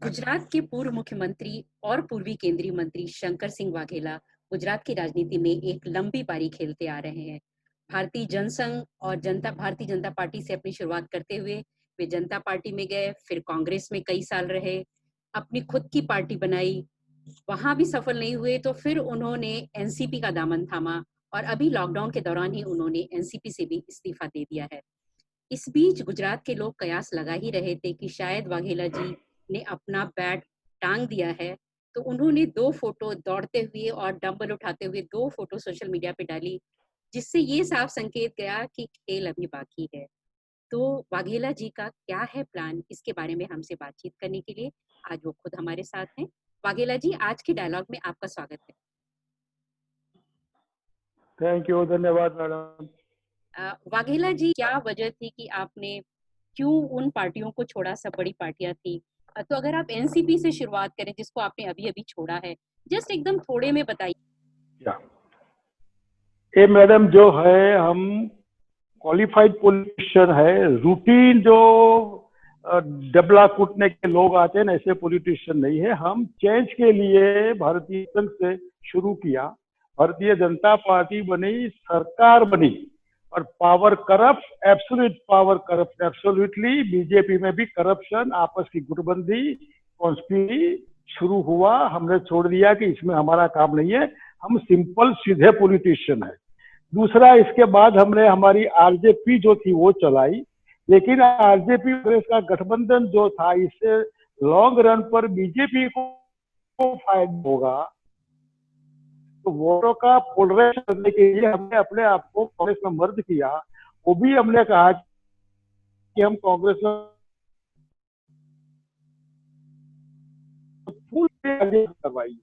गुजरात के पूर्व मुख्यमंत्री और पूर्वी केंद्रीय मंत्री शंकर सिंह वाघेला गुजरात की राजनीति में एक लंबी पारी खेलते आ रहे हैं। भारतीय जनसंघ और भारतीय जनता पार्टी से अपनी शुरुआत करते हुए वे जनता पार्टी में गए, फिर कांग्रेस में कई साल रहे, अपनी खुद की पार्टी बनाई, वहां भी सफल नहीं हुए तो फिर उन्होंने एनसीपी का दामन थामा और अभी लॉकडाउन के दौरान ही उन्होंने एनसीपी से भी इस्तीफा दे दिया है। इस बीच गुजरात के लोग कयास लगा ही रहे थे कि शायद वाघेला जी ने अपना बैट टांग दिया है, तो उन्होंने 2 फोटो दौड़ते हुए और डंबल उठाते हुए 2 फोटो सोशल मीडिया पे डाली, जिससे ये साफ संकेत गया कि खेल अभी बाकी है। तो वाघेला जी का क्या है प्लान, इसके बारे में हमसे बातचीत करने के लिए आज वो खुद हमारे साथ हैं। वाघेला जी, आज के डायलॉग में आपका स्वागत है। थैंक यू, धन्यवाद मैडम। वाघेला जी, क्या वजह थी कि आपने क्यों उन पार्टियों को छोड़ा, सब बड़ी पार्टियां थी? तो अगर आप एनसीपी से शुरुआत करें जिसको आपने अभी अभी छोड़ा है, जस्ट एकदम थोड़े में बताइए। ये मैडम जो है, हम क्वालिफाइड पॉलिटिशियन है, रूटीन जो डबला कूटने के लोग आते हैं ना, ऐसे पॉलिटिशियन नहीं है। हम चेंज के लिए भारतीय संघ से शुरू किया, भारतीय जनता पार्टी बनी, सरकार बनी और power corrupt, absolute power corrupt, absolutely. BJP में भी करप्शन, आपस की गुटबंदी, कॉन्स्पिरेसी शुरू हुआ। हमने छोड़ दिया कि इसमें हमारा काम नहीं है, हम सिंपल सीधे पॉलिटिशियन है। दूसरा, इसके बाद हमने हमारी आरजेपी जो थी वो चलाई, लेकिन आरजेपी कांग्रेस का गठबंधन जो था, इससे लॉन्ग रन पर बीजेपी को फायदा होगा। तो वोटों का पोलराइज करने के लिए हमने अपने आप को कांग्रेस में मर्ज किया। वो भी हमने कहा कि हम कांग्रेस में फुल करवाई।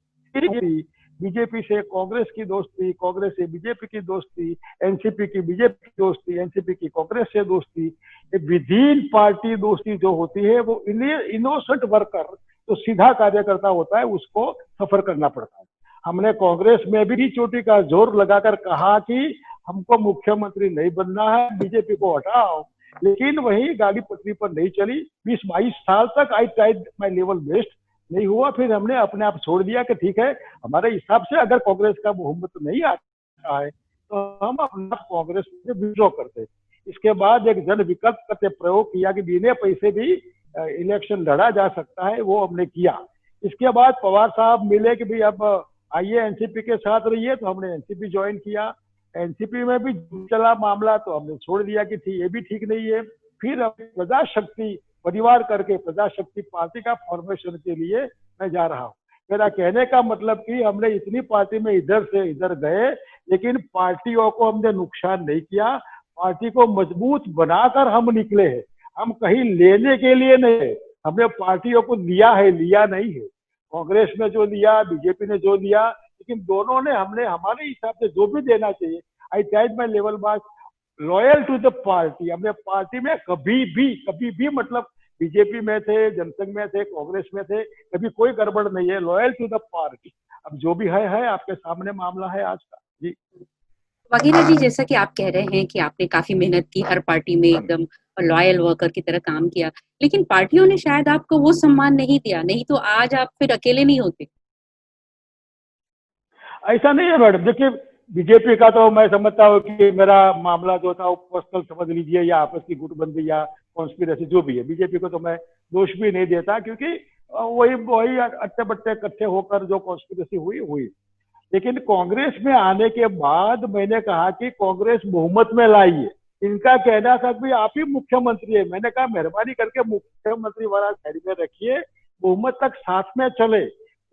बीजेपी से कांग्रेस की दोस्ती, कांग्रेस से बीजेपी की दोस्ती, एनसीपी की बीजेपी की दोस्ती, एनसीपी की कांग्रेस से दोस्ती। विदिन पार्टी दोस्ती जो होती है वो इनोसेंट वर्कर, जो सीधा कार्यकर्ता होता है, उसको सफर करना पड़ता है। हमने कांग्रेस में भी चोटी का जोर लगाकर कहा कि हमको मुख्यमंत्री नहीं बनना है, बीजेपी को हटाओ, लेकिन वही गाड़ी पटरी पर नहीं चली। 20-22 साल तक आई ट्राइड माय लेवल बेस्ट, नहीं हुआ। फिर हमने अपने आप छोड़ दिया कि ठीक है, हमारे हिसाब से अगर कांग्रेस का बहुमत नहीं आता है तो हम अपना कांग्रेस से विड्रॉ करते। इसके बाद एक जन विकल्प करते प्रयोग किया कि बिना पैसे भी इलेक्शन लड़ा जा सकता है, वो हमने किया। इसके बाद पवार साहब मिले कि भाई अब आइए एनसीपी के साथ रहिए, तो हमने एनसीपी ज्वाइन किया। एनसीपी में भी चला मामला तो हमने छोड़ दिया कि ये भी ठीक नहीं है। फिर प्रजाशक्ति परिवार करके प्रजाशक्ति पार्टी का फॉर्मेशन के लिए मैं जा रहा हूँ। मेरा कहने का मतलब कि हमने इतनी पार्टी में इधर से इधर गए, लेकिन पार्टियों को हमने नुकसान नहीं किया। पार्टी को मजबूत बनाकर हम निकले हैं, हम कहीं लेने के लिए नहीं। हमने पार्टियों को लिया है, लिया नहीं है। कांग्रेस ने जो लिया, बीजेपी ने जो लिया, लेकिन दोनों ने हमने हमारे हिसाब से जो भी देना चाहिए, I tried my level best, loyal to the party. हमने पार्टी में कभी भी मतलब बीजेपी में थे, जनसंघ में थे, कांग्रेस में थे, कभी कोई गड़बड़ नहीं है, लॉयल टू द पार्टी। अब जो भी है आपके सामने मामला है आज का। जी वाघेला जी, जैसा कि आप कह रहे हैं कि आपने काफी मेहनत की, हर पार्टी में एकदम लॉयल वर्कर की तरह काम किया, लेकिन पार्टियों ने शायद आपको वो सम्मान नहीं दिया, नहीं तो आज आप फिर अकेले नहीं होते। ऐसा नहीं है मैडम। देखिए, बीजेपी का तो मैं समझता हूँ कि मेरा मामला जो था वो पर्सनल समझ लीजिए, या आपस की गुटबंदी या कॉन्स्पिरेसी जो भी है। बीजेपी को तो मैं दोष भी नहीं देता, क्योंकि वही अट्टे बट्टे इकट्ठे होकर जो कॉन्स्पिरेसी हुई हुई। लेकिन कांग्रेस में आने के बाद मैंने कहा कि कांग्रेस बहुमत में लाई है। इनका कहना था कि आप ही मुख्यमंत्री है। मैंने कहा मेहरबानी करके मुख्यमंत्री वाला साइड में रखिए, बहुमत तक साथ में चले।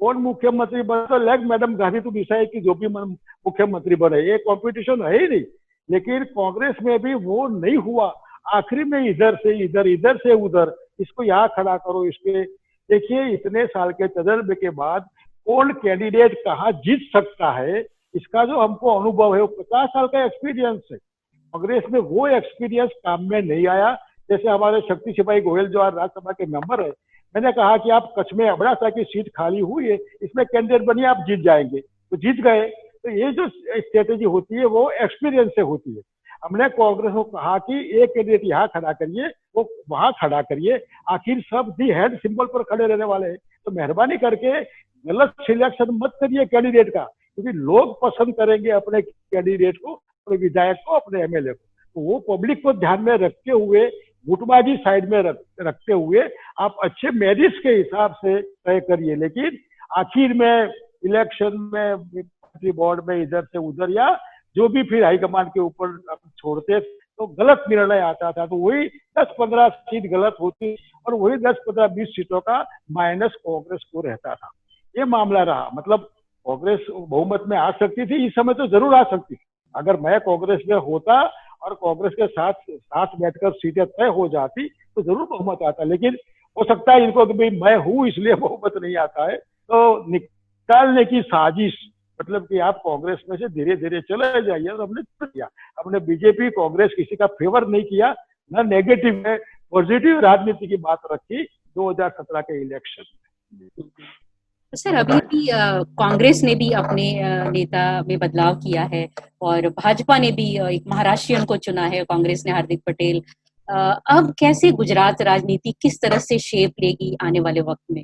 कौन मुख्यमंत्री बने तो let madam Gandhi to decide कि जो भी मुख्यमंत्री बने, ये कॉम्पिटिशन है ही नहीं। लेकिन कांग्रेस में भी वो नहीं हुआ। आखिरी में इधर से इधर, इधर से उधर, इसको यहाँ खड़ा करो, इसके देखिए इतने साल के तजर्बे के बाद कौन कैंडिडेट कहाँ जीत सकता है, इसका जो हमको अनुभव है, वो 50 साल का एक्सपीरियंस है। कांग्रेस में वो एक्सपीरियंस काम में नहीं आया। जैसे हमारे शक्ति सिपाही गोयल जो आज राज्यसभा के मेंबर है, मैंने कहा कि आप कच्छ में अबड़ा की सीट खाली हुई है, इसमें कैंडिडेट बनिए, आप जीत जाएंगे, तो जीत गए। तो ये जो स्ट्रेटेजी होती है वो एक्सपीरियंस से होती है। हमने कांग्रेस को कहा कि एक कैंडिडेट यहाँ खड़ा करिए, वो वहां खड़ा करिए, आखिर सब दी हेड सिंबल पर खड़े रहने वाले हैं, तो मेहरबानी करके गलत सिलेक्शन मत करिए कैंडिडेट का, क्योंकि लोग पसंद करेंगे अपने कैंडिडेट को, अपने विधायक को, अपने एमएलए को। तो वो पब्लिक को ध्यान में रखते हुए, गुटबाजी साइड में रखते हुए आप अच्छे मेरिट्स के हिसाब से तय करिए। लेकिन आखिर में इलेक्शन में बोर्ड में इधर से उधर या जो भी फिर हाईकमान के ऊपर छोड़ते तो गलत निर्णय आता था, तो वही 10-15 सीट गलत होती और वही 10-15-20 सीटों का माइनस कांग्रेस को रहता था। ये मामला रहा। मतलब कांग्रेस बहुमत में आ सकती थी, इस समय तो जरूर आ सकती थी। अगर मैं कांग्रेस में होता और कांग्रेस के साथ बैठकर सीटें तय हो जाती तो जरूर बहुमत आता, लेकिन हो सकता है इनको कि भाई मैं हूं इसलिए बहुमत नहीं आता है, तो निकालने की साजिश, मतलब कि आप कांग्रेस में से धीरे धीरे चले जाइए। और हमने किया, हमने बीजेपी कांग्रेस किसी का फेवर नहीं किया, ना नेगेटिव में, पॉजिटिव राजनीति की बात रखी 2017 के इलेक्शन में। सर, अभी भी कांग्रेस ने भी अपने नेता में बदलाव किया है और भाजपा ने भी एक महाराष्ट्रियन को चुना है, कांग्रेस ने हार्दिक पटेल। अब कैसे गुजरात राजनीति किस तरह से शेप लेगी आने वाले वक्त में?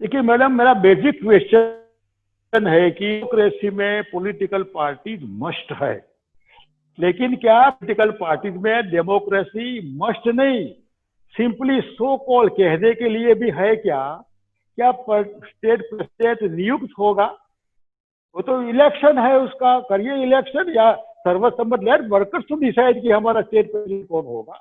देखिए मैडम, मेरा बेसिक क्वेश्चन है कि डेमोक्रेसी में पॉलिटिकल पार्टीज मस्ट है, लेकिन क्या पॉलिटिकल पार्टीज में डेमोक्रेसी मस्ट नहीं, सिंपली सो कॉल कहने के लिए भी है क्या? क्या स्टेट नियुक्त होगा? वो तो इलेक्शन है, उसका करिए इलेक्शन, या सर्वसम्मत लेट वर्कर्स टू डिसाइड कि हमारा स्टेट प्रेसिडेंट कौन होगा।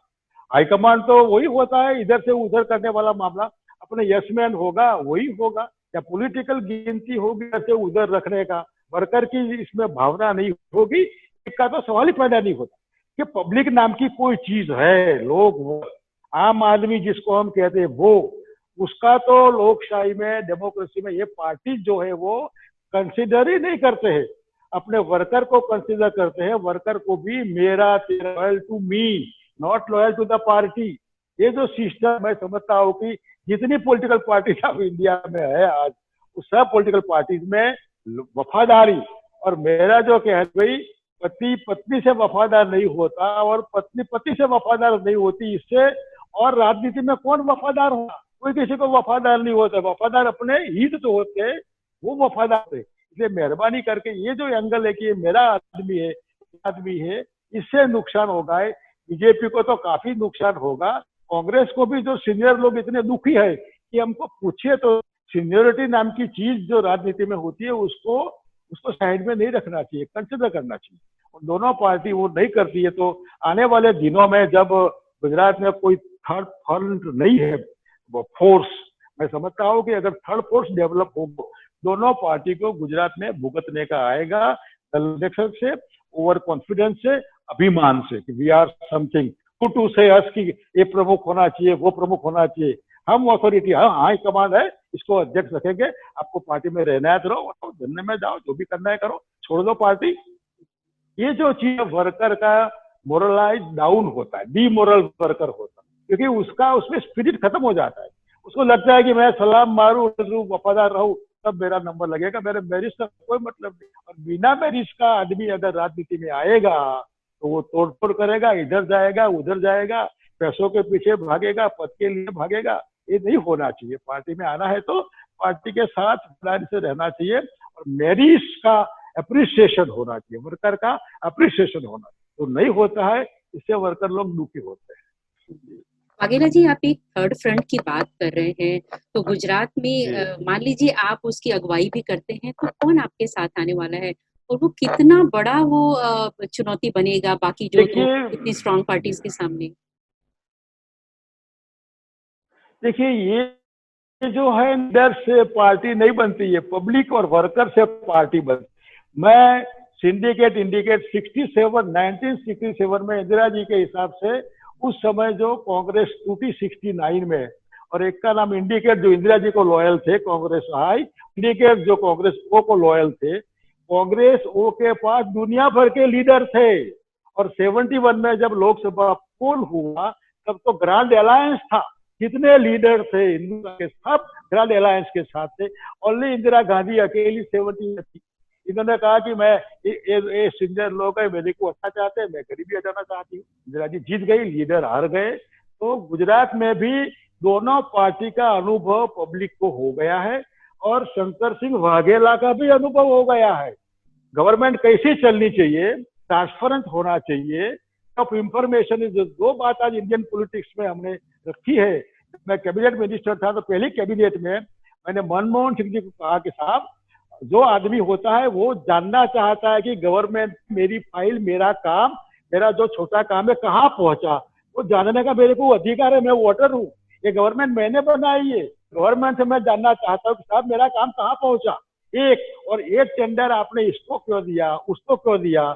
हाईकमांड तो वही होता है, इधर से उधर करने वाला मामला, अपने यसमैन होगा वही होगा। या पॉलिटिकल गिनती होगी इधर से उधर रखने का, वर्कर की इसमें भावना नहीं होगी, इसका तो सवाल ही पैदा नहीं होता कि पब्लिक नाम की कोई चीज है, लोग, आम आदमी जिसको हम कहते हैं वो, उसका तो लोकशाही में, डेमोक्रेसी में ये पार्टी जो है वो कंसिडर ही नहीं करते हैं, अपने वर्कर को कंसिडर करते हैं। वर्कर को भी मेरा, तेरा, loyal to me, not loyal to the party. ये जो सिस्टम मैं समझता हूँ कि जितनी पॉलिटिकल पार्टीज अब इंडिया में है आज, उस सब पॉलिटिकल पार्टीज में वफादारी, और मेरा जो कह भाई पति पत्नी से वफादार नहीं होता और पत्नी पति से वफादार नहीं होती, इससे और राजनीति में कौन वफादार होगा? कोई किसी को वफादार नहीं होता। वफादार अपने हित तो होते हैं, वो वफादार है। इसलिए मेहरबानी करके ये जो एंगल है कि ये मेरा आदमी है, इससे नुकसान होगा। बीजेपी को तो काफी नुकसान होगा, कांग्रेस को भी, जो सीनियर लोग इतने दुखी है कि हमको पूछिए तो सीनियरिटी नाम की चीज जो राजनीति में होती है उसको साइड में नहीं रखना चाहिए, कंसिडर करना चाहिए। और दोनों पार्टी वो नहीं करती है, तो आने वाले दिनों में जब गुजरात में कोई थर्ड फ्रंट नहीं है, वो फोर्स, मैं समझता हूँ कि अगर थर्ड फोर्स डेवलप हो, दोनों पार्टी को गुजरात में भुगतने का आएगा, इलेक्शन से, ओवर कॉन्फिडेंस से, अभिमान से कि वी आर समथिंग, टू से अस की ये प्रमुख होना चाहिए, वो प्रमुख होना चाहिए, हम अथॉरिटी, हाँ हाई कमांड है, इसको अध्यक्ष रखेंगे, आपको पार्टी में रहना है तो रहो, धरने में जाओ, जो भी करना है करो, छोड़ दो पार्टी। ये जो चीज वर्कर का मोरलाइज डाउन होता है, डीमोरल वर्कर होता है, क्योंकि उसका उसमें स्पिरिट खत्म हो जाता है। उसको लगता है कि मैं सलाम मारूं, वफादार रहूं, तब मेरा नंबर लगेगा, मेरे मेरिट का कोई मतलब नहीं। और बिना मेरिट का आदमी अगर राजनीति में आएगा तो वो तोड़फोड़ करेगा, इधर जाएगा उधर जाएगा, पैसों के पीछे भागेगा, पद के लिए भागेगा। ये नहीं होना चाहिए। पार्टी में आना है तो पार्टी के साथ से रहना चाहिए और मेरिट का अप्रिसिएशन होना चाहिए, वर्कर का अप्रिसिएशन होना चाहिए। तो नहीं होता है, इससे वर्कर लोग दुखी होते हैं। वाघेला जी, आप एक थर्ड फ्रंट की बात कर रहे हैं, तो गुजरात में मान लीजिए आप उसकी अगुवाई भी करते हैं, तो कौन आपके साथ आने वाला है और वो कितना बड़ा वो चुनौती बनेगा बाकी जो इतनी स्ट्रॉन्ग पार्टीज के सामने? देखिए, ये जो है अंदर से पार्टी नहीं बनती है, पब्लिक और वर्कर से पार्टी बनती। मैं सिंडिकेट इंडिकेट 1967 में इंदिरा जी के हिसाब से उस समय जो कांग्रेस टूटी 69 में, और एक का नाम इंडिकेट जो इंदिरा जी को लॉयल थे, कांग्रेस हाई, इंडिकेट जो कांग्रेस ओ को लॉयल थे। कांग्रेस ओ के पास दुनिया भर के लीडर थे, और 71 में जब लोकसभा पोल हुआ तब तो ग्रांड अलायंस था, जितने लीडर थे हिंदू के सब ग्रांड अलायंस के साथ थे। ओनली इंदिरा गांधी अकेली 70 में थी। इन्होंने कहा कि मैं ये सीनियर लोग है, मेरे को अच्छा चाहते हैं, मैं गरीबी हटाना चाहती हूँ। इंदिरा जी जीत गई, लीडर हार गए। तो गुजरात में भी दोनों पार्टी का अनुभव पब्लिक को हो गया है और शंकर सिंह वाघेला का भी अनुभव हो गया है। गवर्नमेंट कैसी चलनी चाहिए, ट्रांसपेरेंट होना चाहिए, ऑफ इंफॉर्मेशन। जो दो बात आज इंडियन पॉलिटिक्स में हमने रखी है। मैं कैबिनेट मिनिस्टर था तो पहली कैबिनेट में मैंने मनमोहन सिंह जी को कहा कि साहब, जो आदमी होता है वो जानना चाहता है कि गवर्नमेंट मेरी फाइल, मेरा काम, मेरा जो छोटा काम है कहाँ पहुंचा, वो जानने का मेरे को अधिकार है। मैं वोटर हूँ, ये गवर्नमेंट मैंने बनाई है। गवर्नमेंट से मैं जानना चाहता हूँ कि साहब मेरा काम कहाँ पहुंचा। एक और एक टेंडर आपने इसको क्यों दिया, उसको क्यों दिया।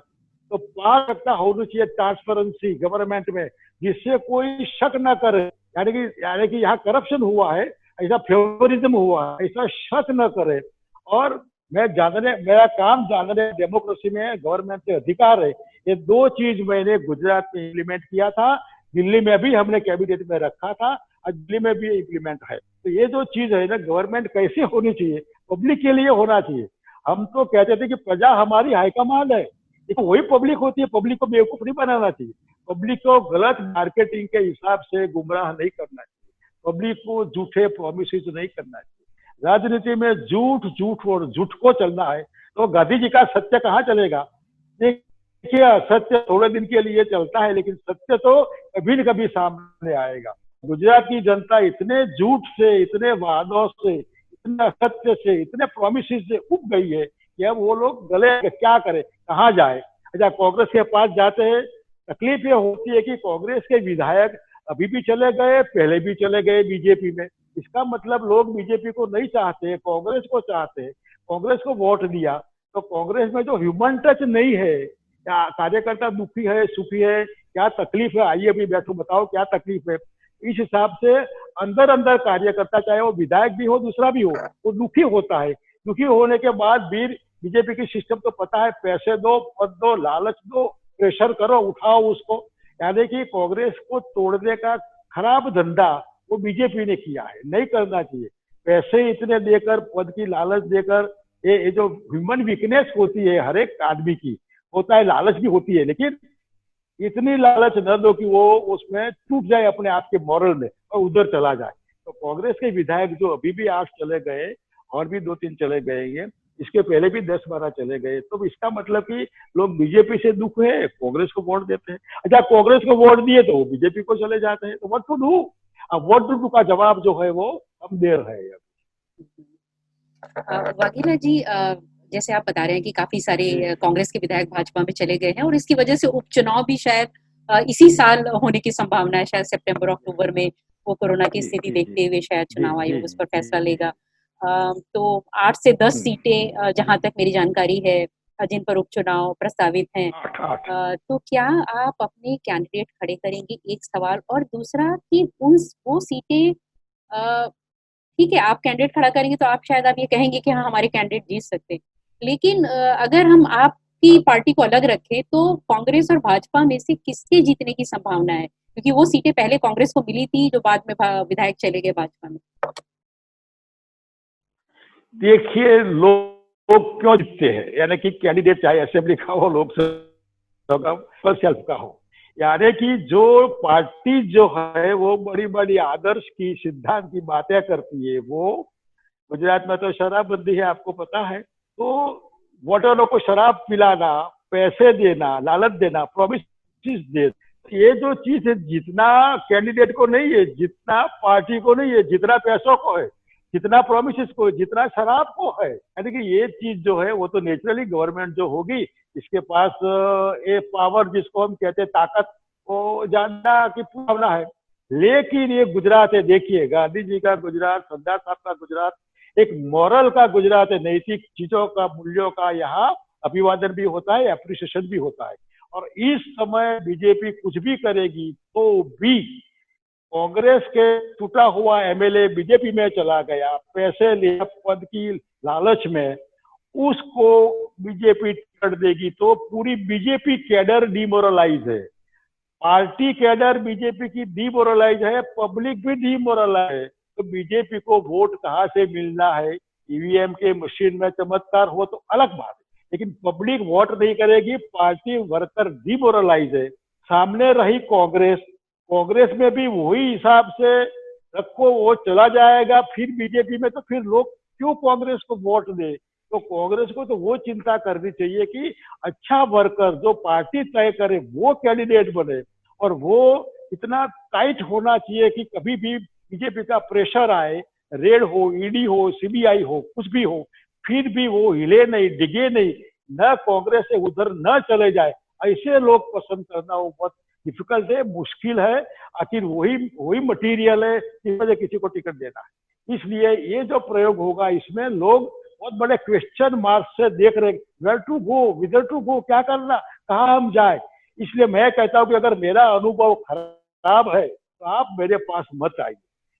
तो पारदर्शिता होनी चाहिए, ट्रांसपेरेंसी गवर्नमेंट में, जिससे कोई शक न करे। यानी कि यहाँ करप्शन हुआ है, ऐसा फेवरिज्म हुआ है, ऐसा शक न करे। और मेरा काम जानने, डेमोक्रेसी में गवर्नमेंट से अधिकार है। ये दो चीज मैंने गुजरात में इम्प्लीमेंट किया था, दिल्ली में भी हमने कैबिनेट में रखा था, और दिल्ली में भी इम्प्लीमेंट है। तो ये जो चीज है ना, गवर्नमेंट कैसे होनी चाहिए, पब्लिक के लिए होना चाहिए। हम तो कहते थे कि प्रजा हमारी हाईकमान है, लेकिन वही पब्लिक होती है। पब्लिक को बेवकूफ नहीं बनाना चाहिए, पब्लिक को गलत मार्केटिंग के हिसाब से गुमराह नहीं करना चाहिए, पब्लिक को झूठे प्रोमिस नहीं करना चाहिए। राजनीति में झूठ झूठ और झूठ को चलना है तो गांधी जी का सत्य कहाँ चलेगा। देखिए, सत्य थोड़े दिन के लिए चलता है, लेकिन सत्य तो कभी न कभी सामने आएगा। गुजरात की जनता इतने झूठ से, इतने वादों से, इतने असत्य से, इतने प्रोमिस से उब गई है कि अब वो लोग गले क्या करे, कहाँ जाए। अच्छा, कांग्रेस के पास जाते हैं, तकलीफ ये होती है कि कांग्रेस के विधायक अभी भी चले गए, पहले भी चले गए बीजेपी में। इसका मतलब लोग बीजेपी को नहीं चाहते, कांग्रेस को चाहते हैं। कांग्रेस को वोट दिया तो कांग्रेस में जो ह्यूमन टच नहीं है, क्या कार्यकर्ता दुखी है, सुखी है, क्या तकलीफ है, आइए अभी बैठो बताओ क्या तकलीफ है। इस हिसाब से अंदर अंदर कार्यकर्ता, चाहे वो विधायक भी हो दूसरा भी हो, वो दुखी होता है। दुखी होने के बाद भी बीजेपी की सिस्टम तो पता है, पैसे दो, पद दो, लालच दो, प्रेशर करो, उठाओ उसको। यानी कि कांग्रेस को तोड़ने का खराब धंधा वो बीजेपी ने किया है, नहीं करना चाहिए। पैसे इतने देकर, पद की लालच देकर, ये जो ह्यूमन वीकनेस होती है हर एक आदमी की, होता है, लालच भी होती है, लेकिन इतनी लालच न दो कि वो उसमें टूट जाए अपने आप के मॉरल में और उधर चला जाए। तो कांग्रेस के विधायक जो अभी भी 8 चले गए और भी 2-3 चले गए हैं, इसके पहले भी 10-12 चले गए, तो इसका मतलब कि लोग बीजेपी से दुख है, कांग्रेस को वोट देते हैं। अच्छा, कांग्रेस को वोट दिए तो वो बीजेपी को चले जाते हैं। तो व्हाट टू डू। अब व्हाट टू डू का जवाब जो है वो हम दे रहे हैं। वाघेला जी, जैसे आप बता रहे हैं कि काफी सारे कांग्रेस के विधायक भाजपा में चले गए हैं और इसकी वजह से उपचुनाव भी शायद इसी साल होने की संभावना है। शायद सितंबर अक्टूबर में वो कोरोना की स्थिति देखते हुए शायद चुनाव आयोग उस पर फैसला लेगा। तो 8 से 10 सीटें जहां तक मेरी जानकारी है जिन पर उपचुनाव प्रस्तावित हैं। तो क्या आप अपने कैंडिडेट खड़े करेंगे, एक सवाल, और दूसरा कि वो सीटें, ठीक है आप कैंडिडेट खड़ा करेंगे तो आप शायद आप ये कहेंगे कि हाँ हमारे कैंडिडेट जीत सकते हैं, लेकिन अगर हम आपकी पार्टी को अलग रखें तो कांग्रेस और भाजपा में से किसके जीतने की संभावना है, क्योंकि वो सीटें पहले कांग्रेस को मिली थी जो बाद में विधायक चले गए भाजपा में। देखिए, लोग क्यों जीतते हैं, यानी कि कैंडिडेट चाहे असेंबली का हो, लोकसभा का, सेल्फ का हो, यानी कि जो पार्टी जो है वो बड़ी बड़ी आदर्श की, सिद्धांत की बातें करती है। वो गुजरात में तो शराबबंदी है, आपको पता है। तो वोटरों को शराब पिलाना, पैसे देना, लालच देना, प्रोमिस दे, ये जो चीज है, जितना कैंडिडेट को नहीं है, जितना पार्टी को नहीं है, जितना पैसों को है, जितना प्रोमिस को, जितना शराब को है। यानी कि ये चीज जो है वो तो नेचुरली गवर्नमेंट जो होगी, इसके पास ये पावर जिसको हम कहते हैं ताकत, वो जानना की भावना है। लेकिन ये गुजरात है, देखिए गांधी जी का गुजरात, सरदार साहब का गुजरात, एक मॉरल का गुजरात है, नैतिक चीजों का, मूल्यों का यहाँ अभिवादन भी होता है, अप्रिसिएशन भी होता है। और इस समय बीजेपी कुछ भी करेगी तो भी कांग्रेस के टूटा हुआ एमएलए बीजेपी में चला गया, पैसे लिया पद की लालच में, उसको बीजेपी कर देगी तो पूरी बीजेपी कैडर डिमोरलाइज है, पार्टी कैडर बीजेपी की डिमोरलाइज है, पब्लिक भी डिमोरलाइज है। तो बीजेपी को वोट कहाँ से मिलना है, ईवीएम के मशीन में चमत्कार हो तो अलग बात है, लेकिन पब्लिक वोट नहीं करेगी, पार्टी वर्कर डिमोरलाइज है। सामने रही कांग्रेस, कांग्रेस में भी वही हिसाब से रखो, वो चला जाएगा। फिर बीजेपी में तो फिर लोग क्यों कांग्रेस को वोट दे? तो कांग्रेस को तो वो चिंता करनी चाहिए कि अच्छा वर्कर जो पार्टी तय करे वो कैंडिडेट बने, और वो इतना टाइट होना चाहिए कि कभी भी बीजेपी का प्रेशर आए, रेड हो, ईडी हो, सीबीआई हो, कुछ भी हो, फिर भी वो हिले नहीं, डिगे नहीं, न कांग्रेस से उधर न चले जाए। ऐसे लोग पसंद करना वो बहुत डिफिकल्ट है, मुश्किल है। आखिर वही वही मटीरियल है कि वजह किसी को टिकट देना है। इसलिए ये जो प्रयोग होगा इसमें लोग बहुत बड़े क्वेश्चन मार्क से देख रहे, where to go, whether to go, क्या करना, कहाँ हम जाए। इसलिए मैं कहता हूँ कि अगर मेरा अनुभव खराब है तो आप मेरे पास मत आइए,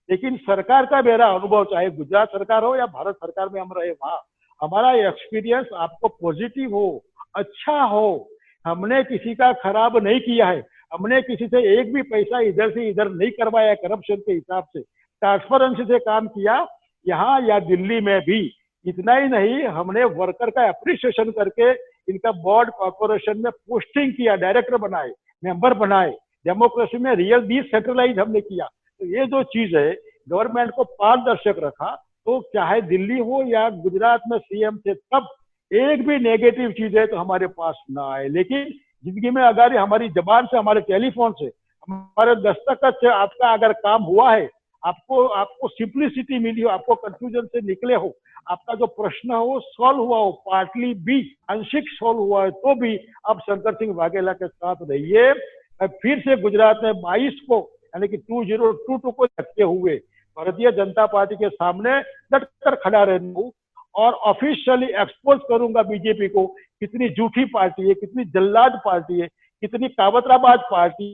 लेकिन सरकार का मेरा अनुभव, चाहे गुजरात सरकार हो या भारत सरकार में हम रहे, वहां हमारा एक्सपीरियंस आपको पॉजिटिव हो, अच्छा हो। हमने किसी का खराब नहीं किया है, हमने किसी से एक भी पैसा इधर से इधर नहीं करवाया, करप्शन के हिसाब से ट्रांसपेरेंसी से काम किया, यहाँ या दिल्ली में भी। इतना ही नहीं, हमने वर्कर का अप्रिसिएशन करके इनका बोर्ड कॉर्पोरेशन में पोस्टिंग किया, डायरेक्टर बनाए, मेंबर बनाए, डेमोक्रेसी में रियल डिसेंट्रलाइज हमने किया। तो ये जो चीज है, गवर्नमेंट को पारदर्शक रखा, तो चाहे दिल्ली हो या गुजरात में सीएम थे, तब एक भी नेगेटिव चीज है तो हमारे पास ना आए। लेकिन जिंदगी में अगर हमारी जबान से, हमारे टेलीफोन से, हमारे दस्तखत से आपका अगर काम हुआ है, आपको आपको सिंप्लिसिटी मिली हो, आपको कंफ्यूजन से निकले हो, आपका जो प्रश्न हो वो सॉल्व हुआ हो, पार्टली भी, आंशिक सॉल्व हुआ है, तो भी आप शंकर सिंह वाघेला के साथ रहिए। मैं फिर से गुजरात में 22 को, यानी कि 2022 को रखते हुए भारतीय जनता पार्टी के सामने डटकर खड़ा रहने हूँ और ऑफिशियली एक्सपोज करूंगा बीजेपी को, कितनी झूठी पार्टी है, कितनी जल्लाद पार्टी है, कितनी कावतराबाज पार्टी।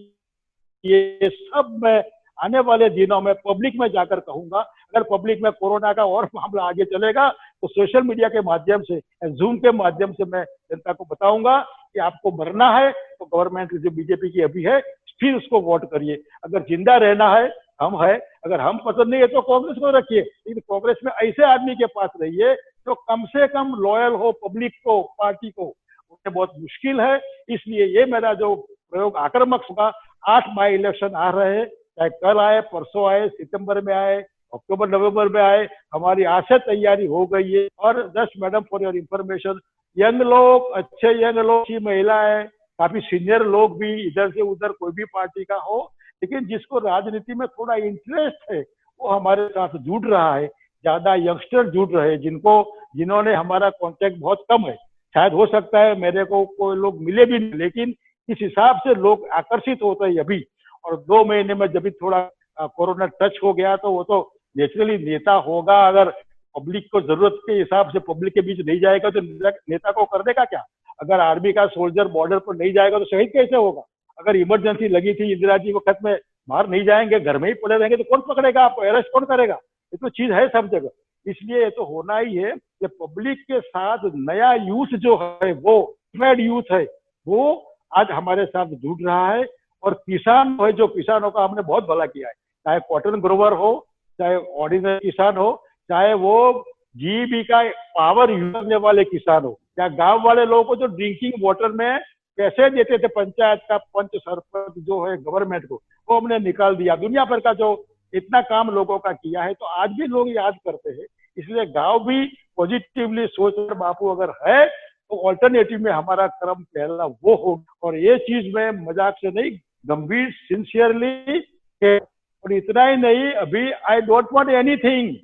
ये सब मैं आने वाले दिनों में पब्लिक में जाकर कहूंगा। अगर पब्लिक में कोरोना का और मामला आगे चलेगा तो सोशल मीडिया के माध्यम से, जूम के माध्यम से मैं जनता को बताऊंगा कि आपको मरना है तो गवर्नमेंट जो बीजेपी की अभी है फिर उसको वोट करिए, अगर जिंदा रहना है हम है, अगर हम पसंद नहीं है तो कांग्रेस को रखिए, लेकिन कांग्रेस में ऐसे आदमी के पास रहिए जो कम से कम लॉयल हो पब्लिक को, पार्टी को। उन्हें बहुत मुश्किल है। इसलिए ये मेरा जो प्रयोग आक्रामक होगा, 8 बाई इलेक्शन आ रहे हैं, चाहे कल आए, परसों आए, सितंबर में आए, अक्टूबर नवंबर में आए, हमारी आज से तैयारी हो गई है। और just madam for your information, young लोग, अच्छे यंग लोग, अच्छी महिलाएं, काफी सीनियर लोग भी, इधर से उधर कोई भी पार्टी का हो, लेकिन जिसको राजनीति में थोड़ा इंटरेस्ट है वो हमारे साथ जुड़ रहा है। ज्यादा यंगस्टर जुड़ रहे हैं, जिन्होंने हमारा कांटेक्ट बहुत कम है। शायद हो सकता है मेरे को कोई लोग मिले भी नहीं, लेकिन इस हिसाब से लोग आकर्षित होते हैं अभी। और 2 महीने में जब भी थोड़ा कोरोना टच हो गया तो वो तो नेचुरली नेता होगा। अगर पब्लिक को जरूरत के हिसाब से पब्लिक के बीच नहीं जाएगा तो नेता को कर देगा क्या? अगर आर्मी का सोल्जर बॉर्डर पर नहीं जाएगा तो शहीद कैसे होगा? अगर इमरजेंसी लगी थी इंदिरा जी वक्त में, बाहर नहीं जाएंगे, घर में ही पड़े रहेंगे तो कौन पकड़ेगा आपको? अरेस्ट कौन करेगा? ये तो चीज है सब जगह। इसलिए ये तो होना ही है कि पब्लिक के साथ नया यूथ जो है, वो यूथ है, वो आज हमारे साथ जुड़ रहा है। और किसान है, जो किसानों का हमने बहुत भला किया है, चाहे कॉटन ग्रोवर हो, चाहे ऑर्डिनरी किसान हो, चाहे वो जीविका पावर यूज करने वाले किसान हो, या गांव वाले लोगों को जो ड्रिंकिंग वाटर में पैसे देते थे पंचायत का पंच सरपंच जो है गवर्नमेंट को, वो हमने निकाल दिया। दुनिया भर का जो इतना काम लोगों का किया है, तो आज भी लोग याद करते हैं। इसलिए गांव भी पॉजिटिवली सोच रहे, बापू अगर है तो ऑल्टरनेटिव में हमारा क्रम पहला वो हो। और ये चीज में मजाक से नहीं, गंभीर सिंसियरली। और इतना ही नहीं, अभी आई डोंट वांट एनीथिंग,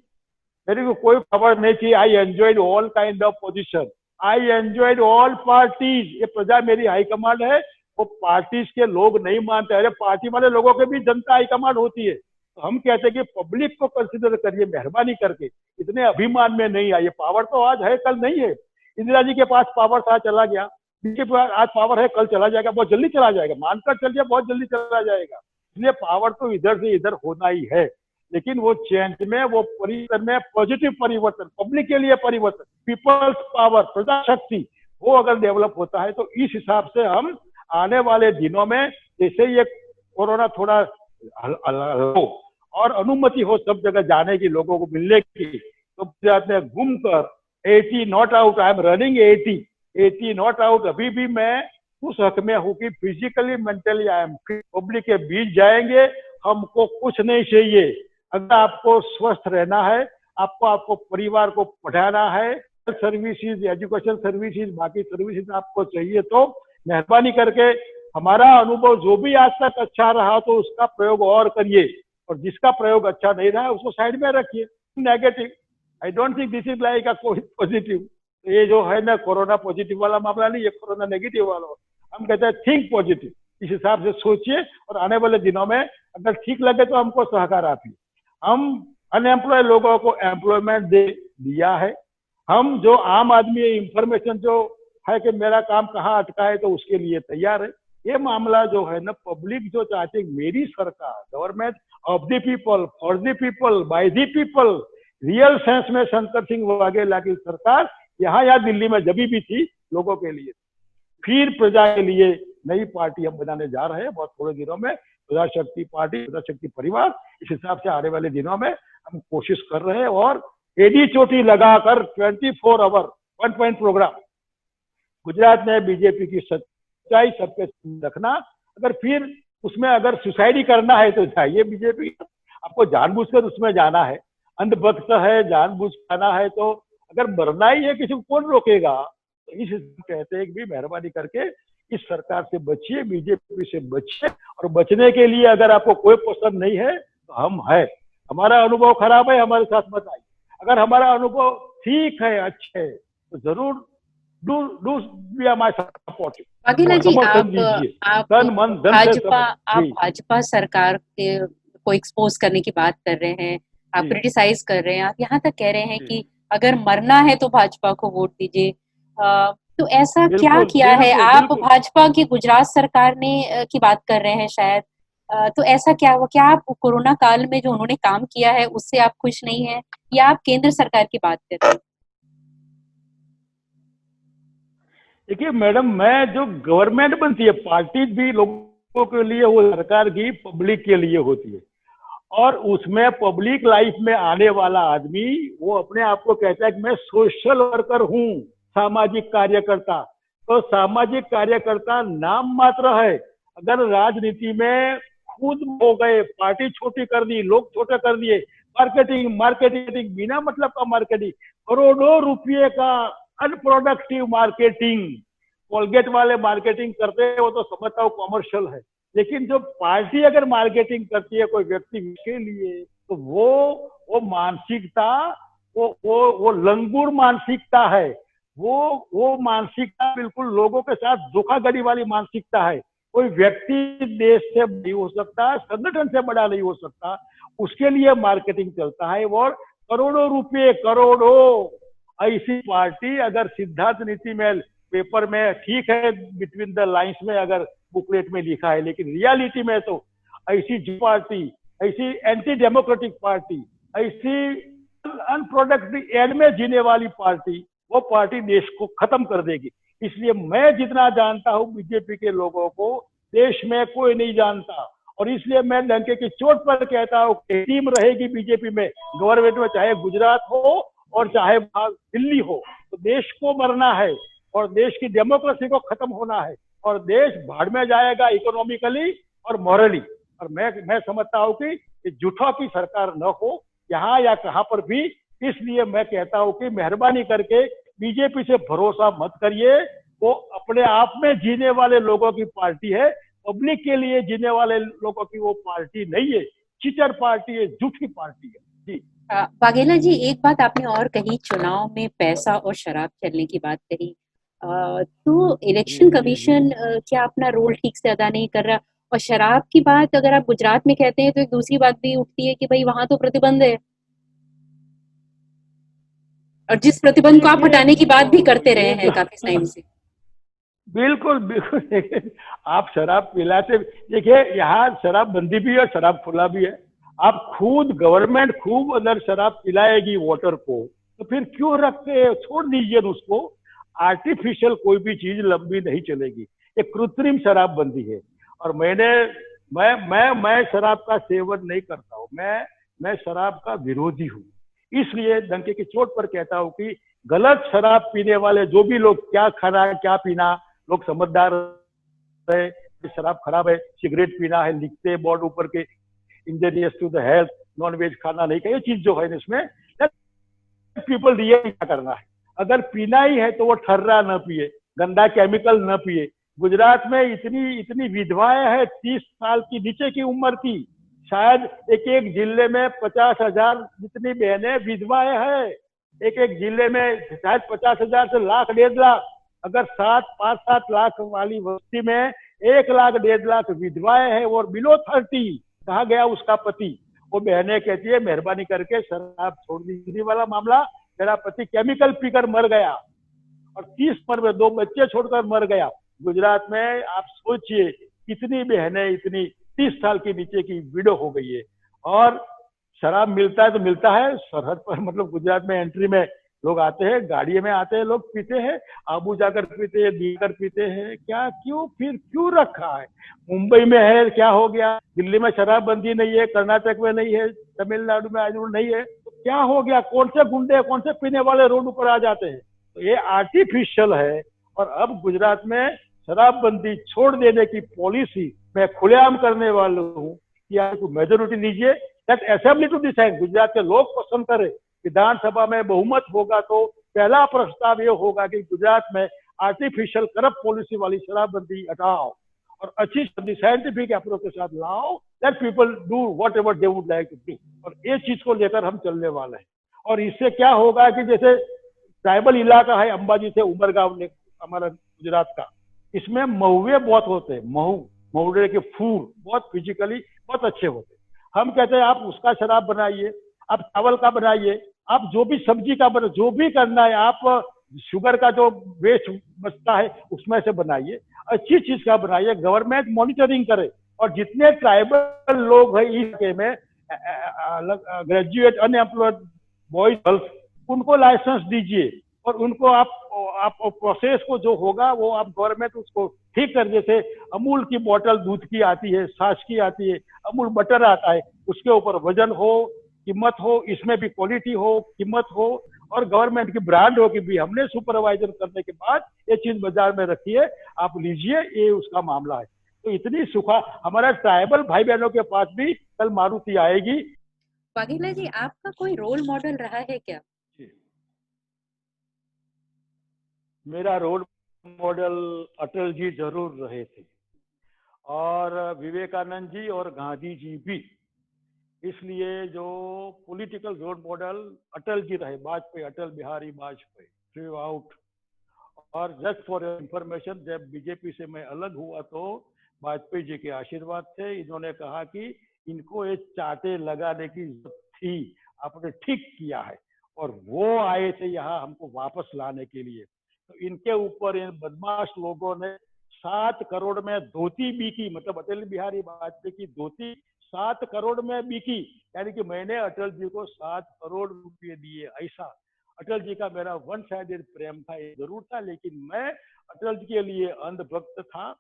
मेरे को कोई खबर नहीं थी। I enjoyed all kind of position, I enjoyed all parties. ये प्रजा मेरी हाईकमांड है, वो पार्टीज के लोग नहीं मानते। अरे पार्टी वाले लोगों के भी जनता हाईकमांड होती है। तो हम कहते हैं कि पब्लिक को कंसिडर करिए मेहरबानी करके, इतने अभिमान में नहीं आइए। पावर तो आज है, कल नहीं है। इंदिरा जी के पास पावर था, चला गया। बीजेपी के पास आज पावर है, कल चला जाएगा, बहुत जल्दी चला जाएगा, मानकर चलिए बहुत जल्दी चला जाएगा। इसलिए पावर तो इधर से इधर होना ही है, लेकिन वो चेंज में, वो परिवर्तन में, पॉजिटिव परिवर्तन, पब्लिक के लिए परिवर्तन, पीपल्स पावर, प्रजाशक्ति, वो अगर डेवलप होता है तो इस हिसाब से हम आने वाले दिनों में, जैसे ये कोरोना थोड़ा हो और अनुमति हो सब जगह जाने की, लोगों को मिलने की, तो गुजरात में घूमकर 80 not out, I am running 80, 80 not out. अभी भी मैं उस हक में हूँ कि physically mentally I am fit. Public के बीच जाएंगे, हमको कुछ नहीं चाहिए। अगर आपको स्वस्थ रहना है, आपको आपको परिवार को पढ़ाना है, सर्विसेज, एजुकेशन सर्विसेज, बाकी सर्विसेज आपको चाहिए, तो मेहरबानी करके हमारा अनुभव जो भी आज तक अच्छा रहा तो उसका प्रयोग और करिए, और जिसका प्रयोग अच्छा नहीं रहा उसको साइड में रखिए। Negative, I don't think this is like a positive. ये जो है ना कोरोना पॉजिटिव वाला मामला नहीं, ये कोरोना नेगेटिव वाला। हम कहते हैं थिंक पॉजिटिव, इस हिसाब से सोचिए, और आने वाले दिनों में अगर ठीक लगे तो हमको सहकार आती। हम अनएम्प्लॉय लोगों को एम्प्लॉयमेंट दे दिया है। हम जो आम आदमी इंफॉर्मेशन जो है कि मेरा काम कहाँ अटका है, तो उसके लिए तैयार है। ये मामला जो है ना, पब्लिक जो चाहते हैं मेरी सरकार, government of the people, for the people, by the people, real sense में शंकर सिंह वाघेला की सरकार यहाँ या दिल्ली में जब भी थी लोगों के लिए। फिर प्रजा के लिए नई पार्टी हम बनाने जा रहे हैं बहुत थोड़े दिनों में, प्रजाशक्ति पार्टी, प्रजाशक्ति परिवार। इस हिसाब से आने वाले दिनों में हम कोशिश कर रहे हैं, और एडी चोटी लगाकर 24 आवर 1 पॉइंट प्रोग्राम गुजरात में बीजेपी की सच्चाई सबके रखना। अगर फिर उसमें अगर सुसाइड करना है तो जाइए बीजेपी, आपको जानबूझकर उसमें जाना है, अंधभक्त है, जानबूझ जाना है, तो अगर मरना ही है किसी को कौन रोकेगा। तो इस कहते हैं कि मेहरबानी करके इस सरकार से बचिए, बीजेपी से बचिए, और बचने के लिए अगर आपको कोई पसंद नहीं है तो हम है। हमारा अनुभव खराब है, हमारे साथ मत आइए। अगर हमारा अनुभव ठीक है, अच्छा है, तो जरूर do be my support, Vaghela ji, समर्थन दीजिए, आप तन मन धन से सब। आप जी भाजपा सरकार के को एक्सपोज करने की बात कर रहे हैं, आप जी क्रिटिसाइज कर रहे हैं, आप यहाँ तक कह रहे हैं जी, कि अगर मरना है तो भाजपा को वोट दीजिए। तो ऐसा क्या बिल्कुल किया है? बिल्कुल आप बिल्कुल। भाजपा की गुजरात सरकार ने की बात कर रहे हैं शायद। तो ऐसा क्या हुआ? क्या आप कोरोना काल में जो उन्होंने काम किया है उससे आप खुश नहीं हैं, या आप केंद्र सरकार की बात कर रहे हैं? देखिए मैडम, मैं जो गवर्नमेंट बनती है, पार्टी भी लोगों के लिए, वो सरकार की पब्लिक के लिए होती है, और उसमें पब्लिक लाइफ में आने वाला आदमी वो अपने आप को कहता है कि मैं सोशल वर्कर हूँ, सामाजिक कार्यकर्ता। तो सामाजिक कार्यकर्ता नाम मात्र है। अगर राजनीति में खुद हो गए, पार्टी छोटी कर दी, लोग छोटे कर दिए, मार्केटिंग मार्केटिंग बिना मतलब का मार्केटिंग, करोड़ों रुपये का अनप्रोडक्टिव मार्केटिंग, कोलगेट वाले मार्केटिंग करते हैं, वो तो समझता हूँ कॉमर्शियल है। लेकिन जो पार्टी अगर मार्केटिंग करती है कोई व्यक्ति के लिए, तो वो मानसिकता, वो लंगूर मानसिकता है। वो मानसिकता बिल्कुल लोगों के साथ धोखाधड़ी वाली मानसिकता है। कोई व्यक्ति देश से नहीं हो सकता, संगठन से बड़ा नहीं हो सकता, उसके लिए मार्केटिंग चलता है। और करोड़ों रुपए, करोड़ों, ऐसी पार्टी अगर सिद्धांत नीति में, पेपर में ठीक है, बिटवीन द लाइंस में अगर बुकलेट में लिखा है, लेकिन रियलिटी में तो ऐसी जो पार्टी, ऐसी एंटी डेमोक्रेटिक पार्टी, ऐसी अनप्रोडक्टिव एड में जीने वाली पार्टी, वो पार्टी देश को खत्म कर देगी। इसलिए मैं जितना जानता हूं बीजेपी के लोगों को, देश में कोई नहीं जानता। और इसलिए मैं डंके की चोट पर कहता हूं, टीम रहेगी बीजेपी में, गवर्नमेंट में, चाहे गुजरात हो और चाहे दिल्ली हो, तो देश को मरना है और देश की डेमोक्रेसी को खत्म होना है, और देश भाड़ में जाएगा इकोनॉमिकली और मॉरली। और मैं समझता हूं कि झूठों की सरकार न हो यहाँ या कहां पर भी। इसलिए मैं कहता हूं कि मेहरबानी करके बीजेपी से भरोसा मत करिए। वो अपने आप में जीने वाले लोगों की पार्टी है, पब्लिक के लिए जीने वाले लोगों की वो पार्टी नहीं है। चीटर पार्टी है, झूठी पार्टी है। जी वाघेला जी, एक बात आपने और कही, चुनाव में पैसा और शराब चलने की बात कही। तो जी इलेक्शन जी जी। कमीशन क्या अपना रोल ठीक से अदा नहीं कर रहा? और शराब की बात अगर आप गुजरात में कहते हैं तो एक दूसरी बात भी उठती है कि भाई वहां तो प्रतिबंध है, और जिस प्रतिबंध को आप देखिए हटाने की बात भी करते रहे ये हैं काफी टाइम से। बिल्कुल बिल्कुल। देखिए, आप शराब पिलाते, देखिए यहाँ शराब बंदी भी है, शराब खुला भी है। आप खुद, गवर्नमेंट खूब अगर शराब पिलाएगी वोटर को, तो फिर क्यों रखते, छोड़ दीजिए उसको। आर्टिफिशियल कोई भी चीज लंबी नहीं चलेगी, ये कृत्रिम शराब बंदी है। और मैं शराब का सेवन नहीं करता हूँ, मैं शराब का विरोधी हूँ। इसलिए डंके की चोट पर कहता हूँ कि गलत शराब पीने वाले जो भी लोग, क्या खाना क्या पीना, लोग समझदार है, शराब खराब है, सिगरेट पीना है, लिखते हैं बोर्ड ऊपर के injurious to the health, non veg खाना नहीं, ये चीज जो है इसमें पीपल रियल क्या करना है। अगर पीना ही है तो वो ठर्रा न पिए, गंदा केमिकल न पिए। गुजरात में इतनी इतनी विधवाएं हैं, 30 साल की नीचे की उम्र की, शायद एक एक जिले में 50,000 जितनी बहनें विधवाएं हैं। एक एक जिले में शायद 50,000 से लाख 1.5 लाख। अगर 5-7 लाख वाली बस्ती में 1 लाख 1.5 लाख विधवाएं हैं और बिलो 30, कहा गया उसका पति। वो बहनें कहती है मेहरबानी करके शराब छोड़ दीजिए वाला मामला, मेरा पति केमिकल पीकर मर गया और 30 पर में 2 बच्चे छोड़कर मर गया। गुजरात में आप सोचिए कितनी बहनें इतनी 30 साल के नीचे की विडो हो गई है। और शराब मिलता है तो मिलता है सरहद पर, मतलब गुजरात में एंट्री में लोग आते हैं, गाड़ी में आते हैं, लोग पीते हैं, आबू जाकर पीते हैं, बीकर पीते हैं। क्या क्यों फिर क्यों रखा है? मुंबई में है, क्या हो गया? दिल्ली में शराबबंदी नहीं है, कर्नाटक में नहीं है, तमिलनाडु में आज नहीं है, तो क्या हो गया? कौन से गुंडे, कौन से पीने वाले रोड ऊपर आ जाते हैं? तो ये आर्टिफिशियल है। और अब गुजरात में शराबबंदी छोड़ देने की पॉलिसी मैं खुलेआम करने वाला हूँ कि आप मेजोरिटी लीजिए, that assembly to decide, Gujarat के लोग पसंद करें, विधानसभा में बहुमत होगा तो पहला प्रस्ताव ये होगा कि गुजरात में आर्टिफिशियल करप्ट पॉलिसी वाली शराबबंदी हटाओ और अच्छी साइंटिफिक अप्रोच के साथ लाओ, that people do whatever they would like to do. और ये चीज को लेकर हम चलने वाले हैं। और इससे क्या होगा कि जैसे ट्राइबल इलाका है अंबाजी से उमरगांव ने हमारा गुजरात का, इसमें महुए बहुत होते हैं, महुए के फूल बहुत फिजिकली बहुत अच्छे होते हैं। हम कहते हैं आप उसका शराब बनाइए, आप चावल का बनाइए, आप जो भी सब्जी का बना, जो भी करना है, आप शुगर का जो वेस्ट बचता है उसमें से बनाइए, अच्छी चीज का बनाइए, गवर्नमेंट मॉनिटरिंग करे। और जितने ट्राइबल लोग हैं इस इलाके में, ग्रेजुएट अनएम्प्लॉयड बॉयज गर्ल्स, उनको लाइसेंस दीजिए और उनको आप प्रोसेस को जो होगा वो आप गवर्नमेंट उसको ठीक कर, जैसे अमूल की बोतल दूध की आती है, छाछ की आती है, अमूल बटर आता है, उसके ऊपर वजन हो, कीमत हो, इसमें भी क्वालिटी हो, कीमत हो और गवर्नमेंट की ब्रांड हो कि भी हमने सुपरवाइजर करने के बाद ये चीज बाजार में रखी है, आप लीजिए, ये उसका मामला है। तो इतनी सुखा हमारा ट्राइबल भाई बहनों के पास भी कल मारुति आएगी। वाघेला जी, आपका कोई रोल मॉडल रहा है क्या? मेरा रोल मॉडल अटल जी जरूर रहे थे और विवेकानंद जी और गांधी जी भी। इसलिए जो political role model Atal ji रहे, वाजपेयी, अटल बिहारी वाजपेयी थ्रू आउट। और जस्ट फॉर इंफॉर्मेशन, जब बीजेपी से मैं अलग हुआ तो वाजपेयी जी के आशीर्वाद थे। इन्होंने कहा कि इनको ये चाटे लगाने की जरूरत थी, आपने ठीक किया है। और वो आए थे यहाँ हमको वापस लाने के लिए। तो इनके ऊपर इन बदमाश लोगों ने 7 करोड़ में धोती बिकी, मतलब अटल बिहारी वाजपेयी की धोती 7 करोड़ में बिकी, यानी कि मैंने अटल जी को 7 करोड़ रुपए दिए। ऐसा अटल जी का मेरा वन साइडेड प्रेम था, ये जरूर था, लेकिन मैं अटल जी के लिए अंधभक्त था।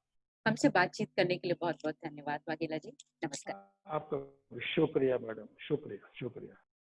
हमसे बातचीत करने के लिए बहुत बहुत धन्यवाद वाघेला जी। नमस्कार। आपका शुक्रिया मैडम, शुक्रिया शुक्रिया।